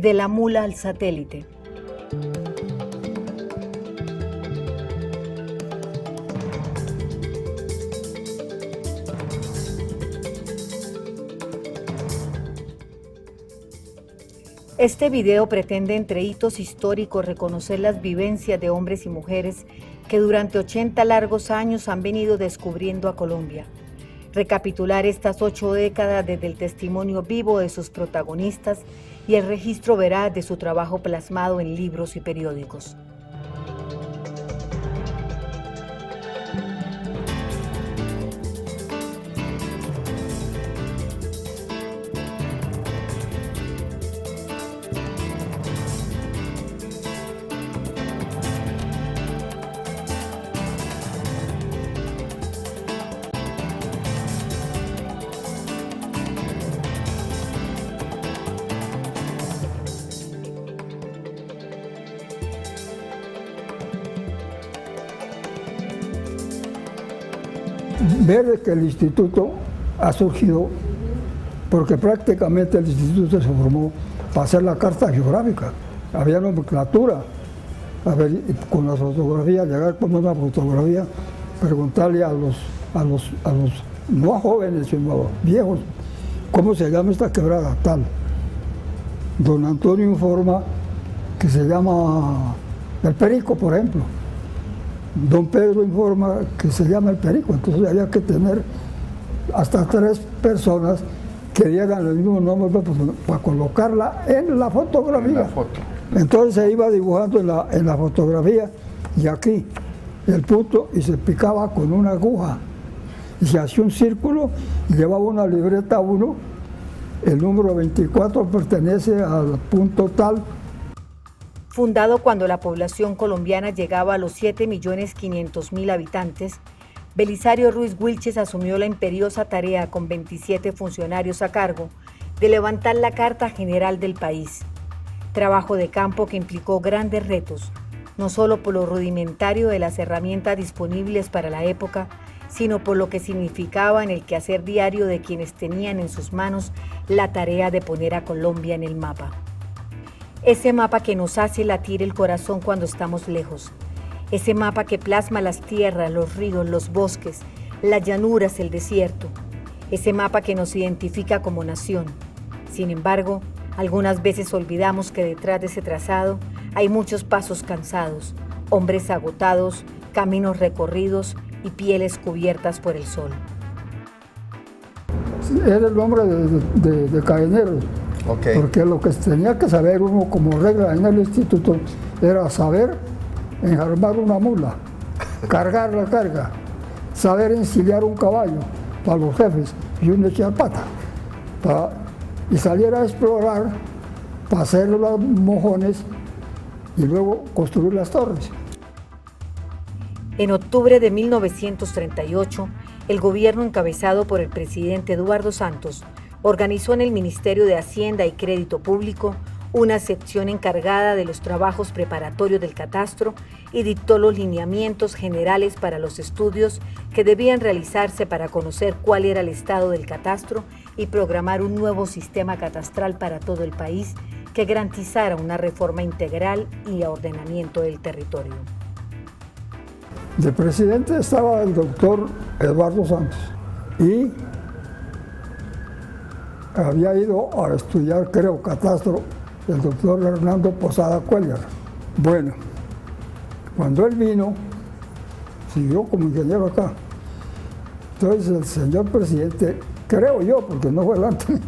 De la mula al satélite. Este video pretende entre hitos históricos reconocer las vivencias de hombres y mujeres que durante 80 largos años han venido descubriendo a Colombia. Recapitular estas 8 décadas desde el testimonio vivo de sus protagonistas y el registro veraz de su trabajo plasmado en libros y periódicos. Ver que el instituto ha surgido porque prácticamente el instituto se formó para hacer la carta geográfica. Había nomenclatura. A ver, con las fotografías, llegar con una fotografía, preguntarle a los no jóvenes, sino viejos, ¿cómo se llama esta quebrada tal? Don Antonio informa que se llama El Perico, por ejemplo. Don Pedro informa que se llama El Perico, entonces había que tener hasta 3 personas que dieran el mismo nombre para colocarla en la fotografía. En la foto. Entonces se iba dibujando en la fotografía y aquí el punto y se picaba con una aguja y se hacía un círculo y llevaba una libreta 1, el número 24 pertenece al punto tal. Fundado cuando la población colombiana llegaba a los 7.500.000 habitantes, Belisario Ruiz Wilches asumió la imperiosa tarea con 27 funcionarios a cargo de levantar la Carta General del país. Trabajo de campo que implicó grandes retos, no solo por lo rudimentario de las herramientas disponibles para la época, sino por lo que significaba en el quehacer diario de quienes tenían en sus manos la tarea de poner a Colombia en el mapa. Ese mapa que nos hace latir el corazón cuando estamos lejos. Ese mapa que plasma las tierras, los ríos, los bosques, las llanuras, el desierto. Ese mapa que nos identifica como nación. Sin embargo, algunas veces olvidamos que detrás de ese trazado hay muchos pasos cansados, hombres agotados, caminos recorridos y pieles cubiertas por el sol. Era el nombre de cadeneros. Okay. Porque lo que tenía que saber uno como regla en el instituto era saber enjarmar una mula, cargar la carga, saber ensillar un caballo para los jefes y un echar pata, y salir a explorar para hacer los mojones y luego construir las torres. En octubre de 1938, el gobierno encabezado por el presidente Eduardo Santos organizó en el Ministerio de Hacienda y Crédito Público una sección encargada de los trabajos preparatorios del catastro y dictó los lineamientos generales para los estudios que debían realizarse para conocer cuál era el estado del catastro y programar un nuevo sistema catastral para todo el país que garantizara una reforma integral y ordenamiento del territorio. De presidente estaba el doctor Eduardo Santos y había ido a estudiar, creo, catastro, el doctor Hernando Posada Cuéllar. Bueno, cuando él vino, siguió como ingeniero acá. Entonces el señor presidente, creo yo, porque no fue antes,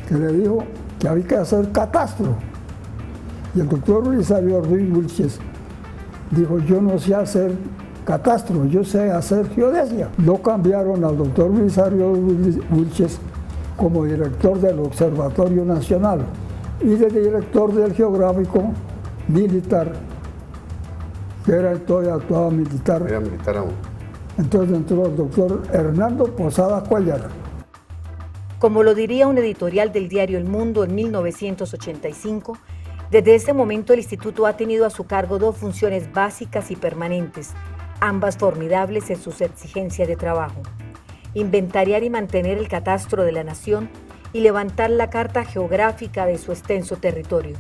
que le dijo que había que hacer catastro. Y el doctor Belisario Ruiz Wilches dijo, yo no sé hacer catastro, yo sé hacer geodesia. Lo cambiaron al doctor Belisario Wilches como director del Observatorio Nacional y de director del Geográfico Militar, que era todavía actuaba militar. Era militar aún. Entonces entró el doctor Hernando Posada Cuéllar. Como lo diría un editorial del diario El Mundo en 1985, desde ese momento el instituto ha tenido a su cargo 2 funciones básicas y permanentes, ambas formidables en sus exigencias de trabajo: inventariar y mantener el catastro de la nación y levantar la carta geográfica de su extenso territorio.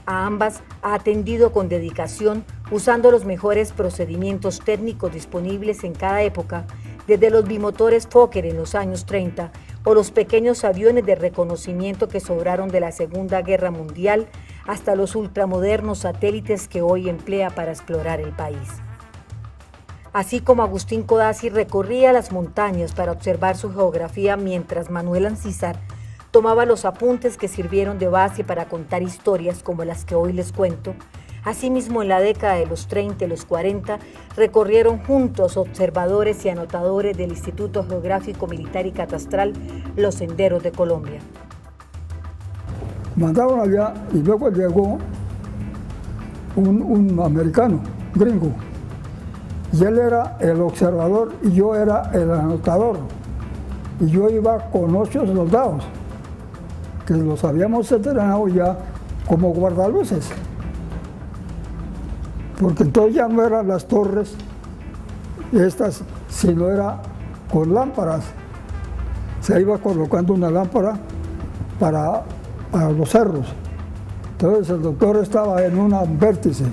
A ambas ha atendido con dedicación, usando los mejores procedimientos técnicos disponibles en cada época, desde los bimotores Fokker en los años 30 o los pequeños aviones de reconocimiento que sobraron de la Segunda Guerra Mundial hasta los ultramodernos satélites que hoy emplea para explorar el país. Así como Agustín Codazzi recorría las montañas para observar su geografía mientras Manuel Anzízar tomaba los apuntes que sirvieron de base para contar historias como las que hoy les cuento, asimismo en la década de los 30 y los 40 recorrieron juntos observadores y anotadores del Instituto Geográfico Militar y Catastral los senderos de Colombia. Mandaron allá y luego llegó un americano, gringo, y él era el observador y yo era el anotador. Y yo iba con 8 soldados, que los habíamos entrenado ya como guardaluces. Porque entonces ya no eran las torres estas, sino era con lámparas. Se iba colocando una lámpara para los cerros. Entonces el doctor estaba en un vértice,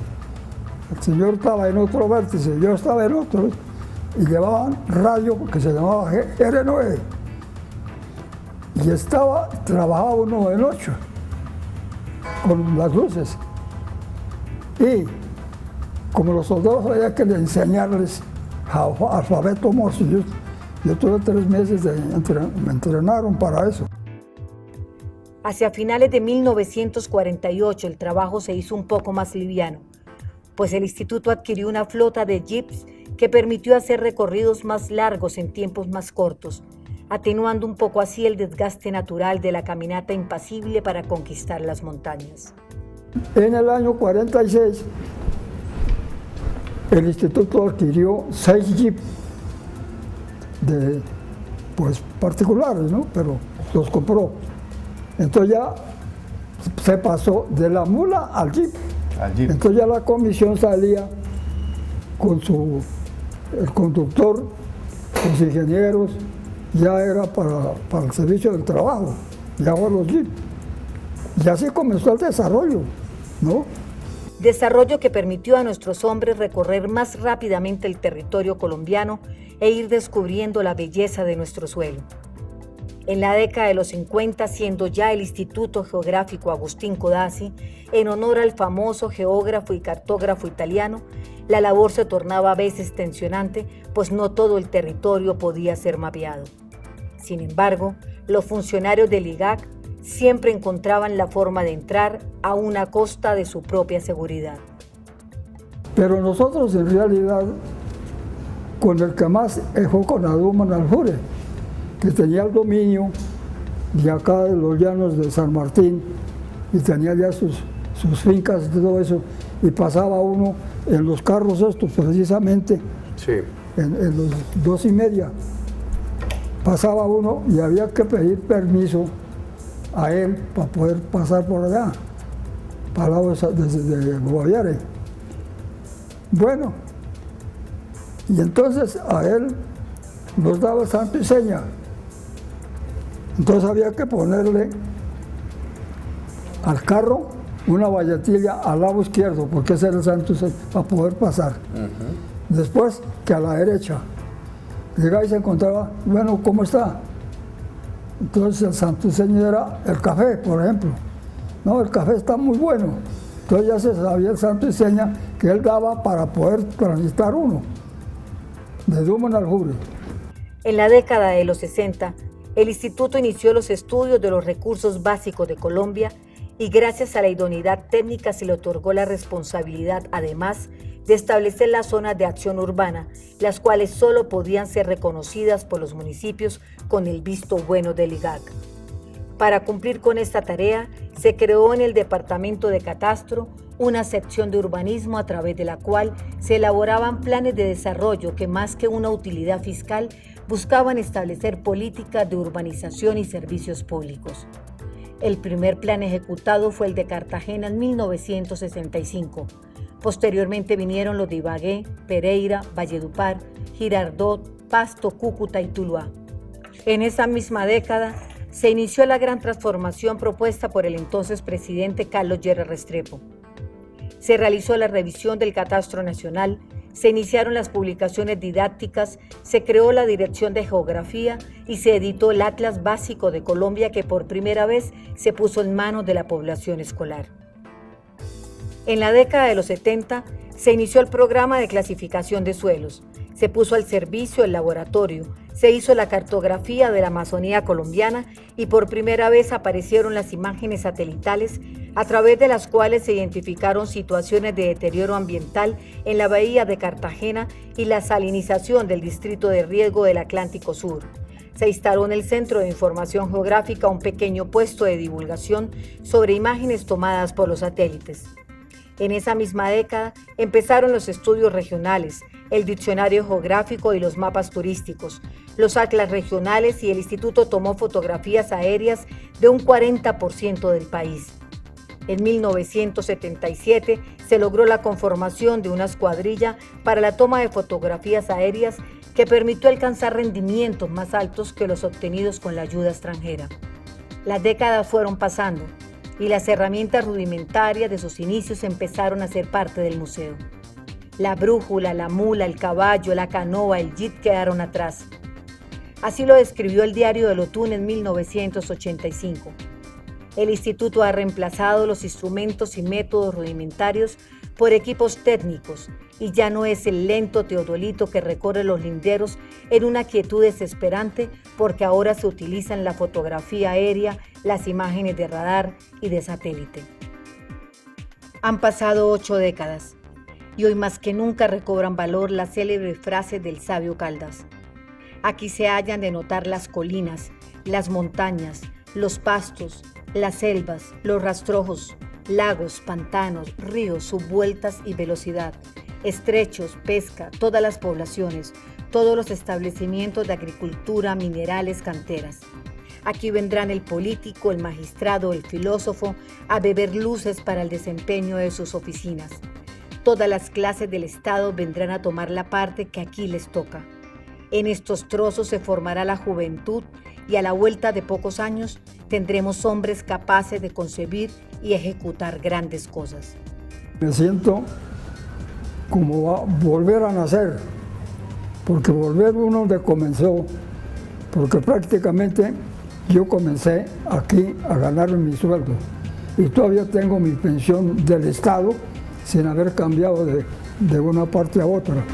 el señor estaba en otro vértice, yo estaba en otro, y llevaban radio que se llamaba R9. Y trabajaba uno de noche con las luces. Y como los soldados había que enseñarles alfabeto morse, yo tuve 3 meses me entrenaron para eso. Hacia finales de 1948 el trabajo se hizo un poco más liviano, pues el instituto adquirió una flota de jeeps que permitió hacer recorridos más largos en tiempos más cortos, atenuando un poco así el desgaste natural de la caminata impasible para conquistar las montañas. En el año 46, el instituto adquirió 6 jeeps particulares, ¿no? Pero los compró. Entonces ya se pasó de la mula al jeep. Entonces ya la comisión salía con el conductor, con los ingenieros, ya era para el servicio del trabajo, ya con los jeeps. Y así comenzó el desarrollo, ¿no? Desarrollo que permitió a nuestros hombres recorrer más rápidamente el territorio colombiano e ir descubriendo la belleza de nuestro suelo. En la década de los 50, siendo ya el Instituto Geográfico Agustín Codazzi, en honor al famoso geógrafo y cartógrafo italiano, la labor se tornaba a veces tensionante, pues no todo el territorio podía ser mapeado. Sin embargo, los funcionarios del IGAC siempre encontraban la forma de entrar a una costa de su propia seguridad. Pero nosotros en realidad, con el que más fue con Aduman Aljure, que tenía el dominio de acá de los llanos de San Martín y tenía ya sus fincas y todo eso, y pasaba uno en los carros estos precisamente, sí, en los 2:30, pasaba uno y había que pedir permiso a él para poder pasar por allá, para el lado de Guaviare. Bueno, y entonces a él nos daba santo y seña. Entonces había que ponerle al carro una valletilla al lado izquierdo, porque ese era el santo y seña, para poder pasar. Después que a la derecha. Llegaba y se encontraba, bueno, ¿cómo está? Entonces el santo y seña era el café, por ejemplo. No, el café está muy bueno. Entonces ya se sabía el santo y seña que él daba para poder transitar uno, de Duman Aljure. En la década de los 60, el instituto inició los estudios de los recursos básicos de Colombia y gracias a la idoneidad técnica se le otorgó la responsabilidad, además, de establecer las zonas de acción urbana, las cuales solo podían ser reconocidas por los municipios con el visto bueno del IGAC. Para cumplir con esta tarea, se creó en el Departamento de Catastro una sección de urbanismo a través de la cual se elaboraban planes de desarrollo que, más que una utilidad fiscal, buscaban establecer políticas de urbanización y servicios públicos. El primer plan ejecutado fue el de Cartagena en 1965. Posteriormente vinieron los de Ibagué, Pereira, Valledupar, Girardot, Pasto, Cúcuta y Tuluá. En esa misma década se inició la gran transformación propuesta por el entonces presidente Carlos Lleras Restrepo. Se realizó la revisión del Catastro Nacional, se iniciaron las publicaciones didácticas, se creó la Dirección de Geografía y se editó el Atlas Básico de Colombia, que por primera vez se puso en manos de la población escolar. En la década de los 70 se inició el programa de clasificación de suelos, se puso al servicio el laboratorio, se hizo la cartografía de la Amazonía colombiana y por primera vez aparecieron las imágenes satelitales a través de las cuales se identificaron situaciones de deterioro ambiental en la bahía de Cartagena y la salinización del distrito de riego del Atlántico Sur. Se instaló en el Centro de Información Geográfica un pequeño puesto de divulgación sobre imágenes tomadas por los satélites. En esa misma década empezaron los estudios regionales, el diccionario geográfico y los mapas turísticos, los atlas regionales, y el instituto tomó fotografías aéreas de un 40% del país. En 1977 se logró la conformación de una escuadrilla para la toma de fotografías aéreas que permitió alcanzar rendimientos más altos que los obtenidos con la ayuda extranjera. Las décadas fueron pasando y las herramientas rudimentarias de sus inicios empezaron a ser parte del museo. La brújula, la mula, el caballo, la canoa, el jeep quedaron atrás. Así lo describió el diario del Otún en 1985. El instituto ha reemplazado los instrumentos y métodos rudimentarios por equipos técnicos y ya no es el lento teodolito que recorre los linderos en una quietud desesperante, porque ahora se utilizan la fotografía aérea, las imágenes de radar y de satélite. Han pasado 8 décadas y hoy más que nunca recobran valor las célebres frases del sabio Caldas. Aquí se hallan de notar las colinas, las montañas, los pastos, las selvas, los rastrojos, lagos, pantanos, ríos, subvueltas y velocidad, estrechos, pesca, todas las poblaciones, todos los establecimientos de agricultura, minerales, canteras. Aquí vendrán el político, el magistrado, el filósofo a beber luces para el desempeño de sus oficinas. Todas las clases del Estado vendrán a tomar la parte que aquí les toca. En estos trozos se formará la juventud y a la vuelta de pocos años tendremos hombres capaces de concebir y ejecutar grandes cosas. Me siento como volver a nacer, porque volver uno donde comenzó, porque prácticamente yo comencé aquí a ganar mi sueldo y todavía tengo mi pensión del Estado sin haber cambiado de una parte a otra.